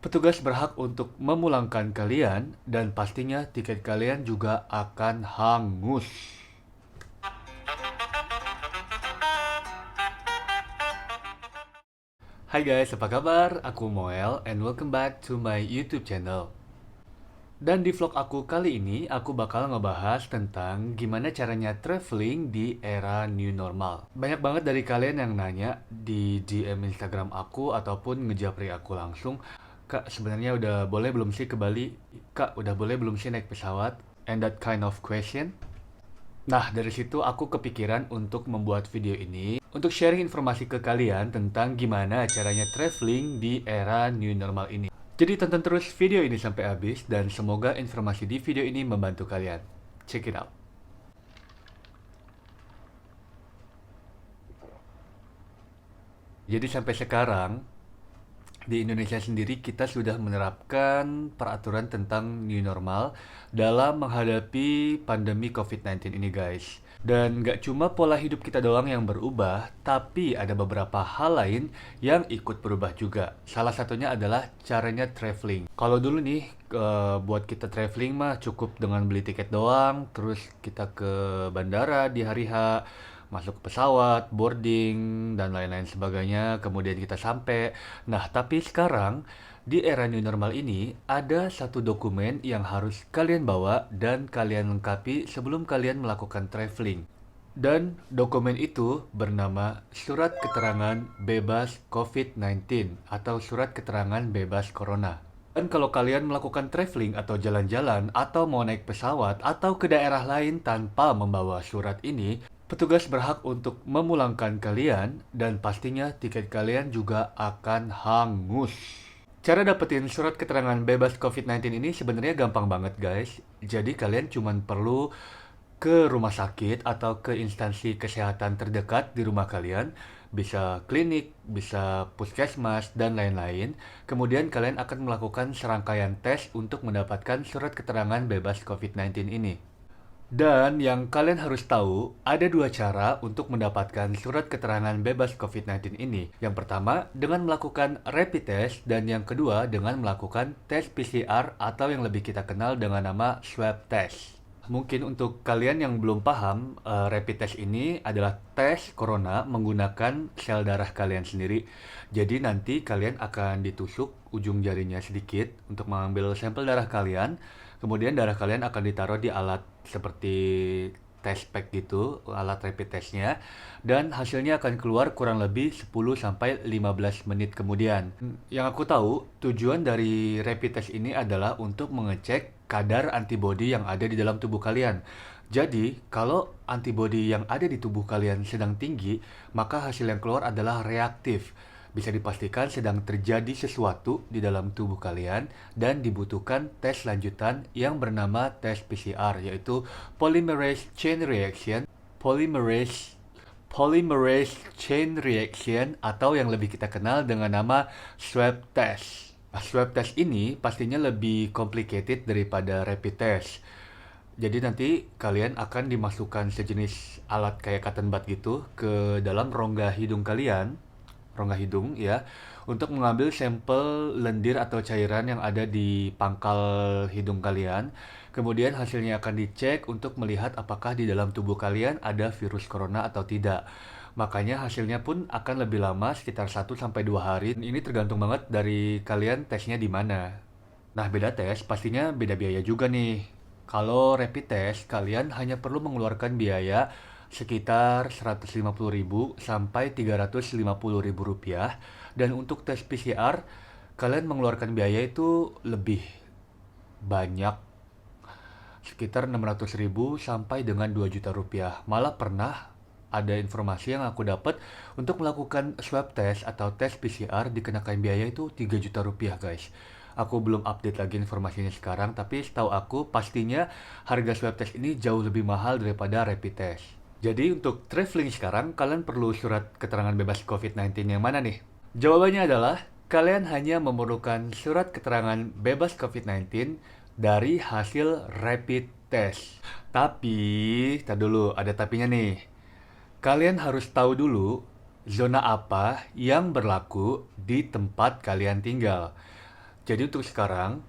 Petugas berhak untuk memulangkan kalian dan pastinya tiket kalian juga akan hangus. Hai guys, apa kabar? Aku Moel and welcome back to my YouTube channel. Dan di vlog aku kali ini, aku bakal ngebahas tentang gimana caranya traveling di era new normal. Banyak banget dari kalian yang nanya di DM Instagram aku ataupun ngejapri aku langsung, Kak, sebenarnya udah boleh belum sih ke Bali? Kak, udah boleh belum sih naik pesawat? And that kind of question. Nah, dari situ aku kepikiran untuk membuat video ini untuk sharing informasi ke kalian tentang gimana caranya traveling di era new normal ini. Jadi tonton terus video ini sampai habis dan semoga informasi di video ini membantu kalian. Check it out. Jadi sampai sekarang di Indonesia sendiri kita sudah menerapkan peraturan tentang new normal dalam menghadapi pandemi COVID-19 ini guys. Dan nggak cuma pola hidup kita doang yang berubah, tapi ada beberapa hal lain yang ikut berubah juga. Salah satunya adalah caranya traveling. Kalau dulu nih, buat kita traveling mah cukup dengan beli tiket doang, terus kita ke bandara di hari H, masuk pesawat, boarding, dan lain-lain sebagainya, kemudian kita sampai. Nah, tapi sekarang di era new normal ini ada satu dokumen yang harus kalian bawa dan kalian lengkapi sebelum kalian melakukan traveling. Dan dokumen itu bernama Surat Keterangan Bebas COVID-19 atau Surat Keterangan Bebas Corona. Dan kalau kalian melakukan traveling atau jalan-jalan atau mau naik pesawat atau ke daerah lain tanpa membawa surat ini, petugas berhak untuk memulangkan kalian dan pastinya tiket kalian juga akan hangus. Cara dapetin surat keterangan bebas COVID-19 ini sebenarnya gampang banget guys. Jadi kalian cuma perlu ke rumah sakit atau ke instansi kesehatan terdekat di rumah kalian, bisa klinik, bisa puskesmas, dan lain-lain. Kemudian kalian akan melakukan serangkaian tes untuk mendapatkan surat keterangan bebas COVID-19 ini. Dan yang kalian harus tahu, ada dua cara untuk mendapatkan surat keterangan bebas COVID-19 ini. Yang pertama, dengan melakukan rapid test, dan yang kedua, dengan melakukan tes PCR atau yang lebih kita kenal dengan nama swab test. Mungkin untuk kalian yang belum paham, rapid test ini adalah tes corona menggunakan sel darah kalian sendiri. Jadi nanti kalian akan ditusuk ujung jarinya sedikit untuk mengambil sampel darah kalian. Kemudian darah kalian akan ditaruh di alat seperti test pack gitu, alat rapid testnya. Dan hasilnya akan keluar kurang lebih 10-15 menit kemudian. Yang aku tahu, tujuan dari rapid test ini adalah untuk mengecek kadar antibodi yang ada di dalam tubuh kalian. Jadi, kalau antibodi yang ada di tubuh kalian sedang tinggi, maka hasil yang keluar adalah reaktif. Bisa dipastikan sedang terjadi sesuatu di dalam tubuh kalian dan dibutuhkan tes lanjutan yang bernama tes PCR, yaitu polymerase chain reaction, polymerase chain reaction atau yang lebih kita kenal dengan nama swab test. Nah, swab test ini pastinya lebih complicated daripada rapid test. Jadi nanti kalian akan dimasukkan sejenis alat kayak cotton bud gitu ke dalam rongga hidung ya, untuk mengambil sampel lendir atau cairan yang ada di pangkal hidung kalian. Kemudian hasilnya akan dicek untuk melihat apakah di dalam tubuh kalian ada virus corona atau tidak. Makanya hasilnya pun akan lebih lama, sekitar 1-2 hari. Ini tergantung banget dari kalian tesnya di mana. Nah, beda tes pastinya beda biaya juga nih. Kalau rapid test, kalian hanya perlu mengeluarkan biaya sekitar 150.000 sampai 350.000 rupiah. Dan untuk tes PCR, kalian mengeluarkan biaya itu lebih banyak, sekitar 600.000 sampai dengan 2 juta rupiah. Malah pernah ada informasi yang aku dapat untuk melakukan swab test atau tes PCR dikenakan biaya itu 3 juta rupiah guys. Aku belum update lagi informasinya sekarang, tapi setahu aku pastinya harga swab test ini jauh lebih mahal daripada rapid test. Jadi untuk traveling sekarang, kalian perlu surat keterangan bebas COVID-19 yang mana nih? Jawabannya adalah, kalian hanya memerlukan surat keterangan bebas COVID-19 dari hasil rapid test. Tapi, tar dulu, ada tapinya nih. Kalian harus tahu dulu zona apa yang berlaku di tempat kalian tinggal. Jadi untuk sekarang,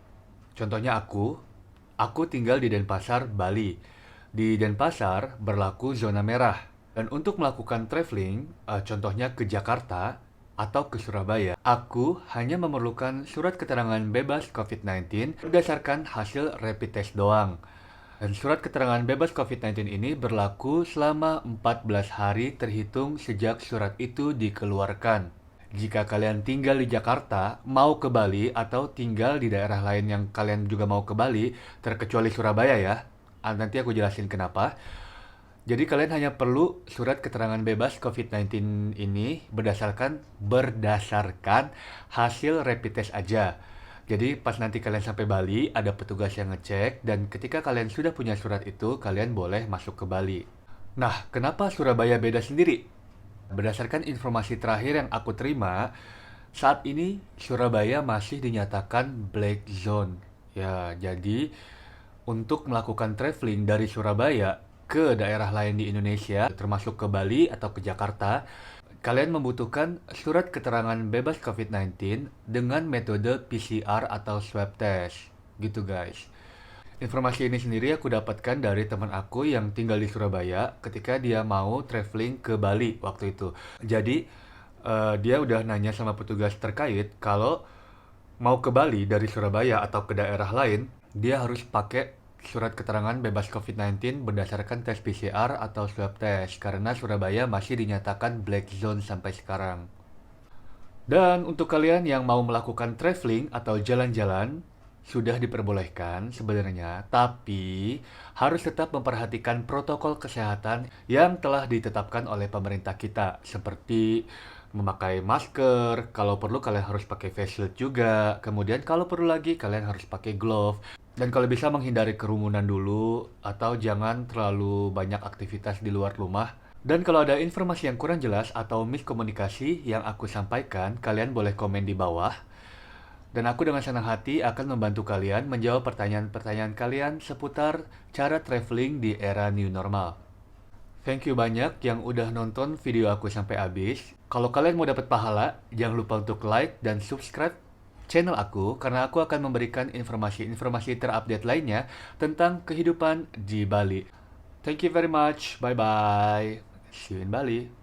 contohnya aku tinggal di Denpasar, Bali. Di Denpasar berlaku zona merah. Dan untuk melakukan traveling, contohnya ke Jakarta atau ke Surabaya, aku hanya memerlukan surat keterangan bebas COVID-19 berdasarkan hasil rapid test doang. Dan surat keterangan bebas COVID-19 ini berlaku selama 14 hari terhitung sejak surat itu dikeluarkan. Jika kalian tinggal di Jakarta, mau ke Bali, atau tinggal di daerah lain yang kalian juga mau ke Bali, terkecuali Surabaya ya, nanti aku jelasin kenapa. Jadi kalian hanya perlu surat keterangan bebas COVID-19 ini berdasarkan hasil rapid test aja. Jadi pas nanti kalian sampai Bali, ada petugas yang ngecek, dan ketika kalian sudah punya surat itu, kalian boleh masuk ke Bali. Nah, kenapa Surabaya beda sendiri? Berdasarkan informasi terakhir yang aku terima, saat ini Surabaya masih dinyatakan black zone. Ya, jadi untuk melakukan traveling dari Surabaya ke daerah lain di Indonesia, termasuk ke Bali atau ke Jakarta, kalian membutuhkan surat keterangan bebas COVID-19 dengan metode PCR atau swab test. Gitu guys. Informasi ini sendiri aku dapatkan dari teman aku yang tinggal di Surabaya ketika dia mau traveling ke Bali waktu itu. Jadi, dia udah nanya sama petugas terkait kalau mau ke Bali dari Surabaya atau ke daerah lain, dia harus pakai surat keterangan bebas COVID-19 berdasarkan tes PCR atau swab test karena Surabaya masih dinyatakan black zone sampai sekarang. Dan untuk kalian yang mau melakukan traveling atau jalan-jalan, sudah diperbolehkan sebenarnya, tapi harus tetap memperhatikan protokol kesehatan yang telah ditetapkan oleh pemerintah kita, seperti memakai masker, kalau perlu kalian harus pakai face shield juga, kemudian kalau perlu lagi kalian harus pakai glove, dan kalau bisa menghindari kerumunan dulu, atau jangan terlalu banyak aktivitas di luar rumah. Dan kalau ada informasi yang kurang jelas atau miskomunikasi yang aku sampaikan, kalian boleh komen di bawah. Dan aku dengan senang hati akan membantu kalian menjawab pertanyaan-pertanyaan kalian seputar cara traveling di era new normal. Thank you banyak yang udah nonton video aku sampai habis. Kalau kalian mau dapat pahala, jangan lupa untuk like dan subscribe channel aku karena aku akan memberikan informasi-informasi terupdate lainnya tentang kehidupan di Bali. Thank you very much. Bye bye. See you in Bali.